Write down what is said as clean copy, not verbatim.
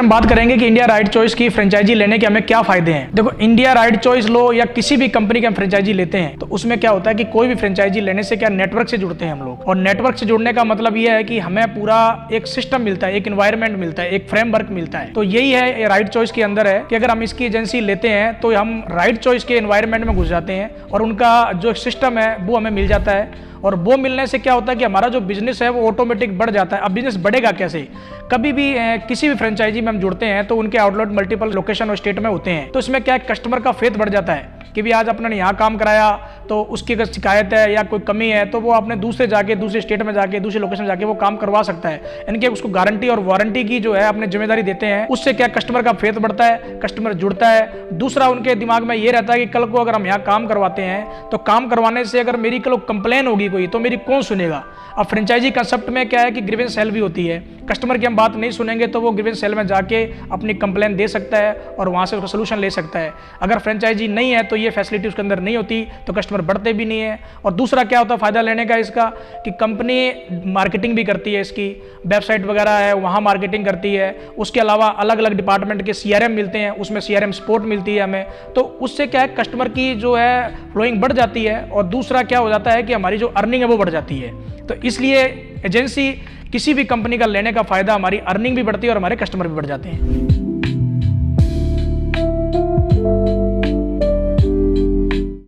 हम बात करेंगे कि इंडिया राइट चॉइस की फ्रेंचाइजी लेने के हमें क्या फायदे हैं। देखो, इंडिया राइट चॉइस लो या किसी भी कंपनी की हम फ्रेंचाइजी लेते हैं तो उसमें क्या होता है कि कोई भी फ्रेंचाइजी लेने से क्या नेटवर्क से जुड़ते हैं हम लोग। और नेटवर्क से जुड़ने का मतलब यह है कि हमें पूरा एक सिस्टम मिलता है, एक एनवायरनमेंट मिलता है, एक फ्रेमवर्क मिलता है। तो यही है राइट चॉइस के अंदर है कि अगर हम इसकी एजेंसी लेते हैं तो हम राइट चॉइस के एनवायरनमेंट में घुस जाते हैं और उनका जो सिस्टम है वो हमें मिल जाता है। और वो मिलने से क्या होता है कि हमारा जो बिजनेस है वो ऑटोमेटिक बढ़ जाता है। अब बिजनेस बढ़ेगा कैसे? कभी भी किसी भी फ्रेंचाइजी में हम जुड़ते हैं तो उनके आउटलेट मल्टीपल लोकेशन और स्टेट में होते हैं, तो इसमें क्या है, कस्टमर का फेथ बढ़ जाता है कि भी आज अपने यहाँ काम कराया तो उसकी अगर शिकायत है या कोई कमी है तो वो अपने दूसरे स्टेट में जाके दूसरे लोकेशन में जाके वो काम करवा सकता है। इनके उसको गारंटी और वारंटी की जो है अपने जिम्मेदारी देते हैं, उससे क्या कस्टमर का फेथ बढ़ता है, कस्टमर जुड़ता है। दूसरा, उनके दिमाग में ये रहता है कि कल को अगर हम यहाँ काम करवाते हैं तो काम करवाने से अगर मेरी कल कंप्लेन होगी कोई तो मेरी कौन सुनेगा। अब फ्रेंचाइजी कंसेप्ट में क्या है कि ग्रीवेंस सेल भी होती है, कस्टमर की हम बात नहीं सुनेंगे तो वो ग्रीवेंस सेल में जाके अपनी कंप्लेन दे सकता है और वहाँ से उसका सोल्यूशन ले सकता है। अगर फ्रेंचाइजी नहीं है तो ये फैसिलिटी उसके अंदर नहीं होती, तो कस्टमर बढ़ते भी नहीं है। और दूसरा क्या होता है फायदा लेने का इसका, कि कंपनी मार्केटिंग भी करती है, इसकी वेबसाइट वगैरह है वहाँ मार्केटिंग करती है। उसके अलावा अलग अलग डिपार्टमेंट के CRM मिलते हैं, उसमें CRM सपोर्ट मिलती है हमें। तो उससे क्या है, कस्टमर की जो है फ्लोइंग बढ़ जाती है। और दूसरा क्या हो जाता है कि हमारी जो अर्निंग है वो बढ़ जाती है। तो इसलिए एजेंसी किसी भी कंपनी का लेने का फायदा, हमारी अर्निंग भी बढ़ती है और हमारे कस्टमर भी बढ़ जाते हैं।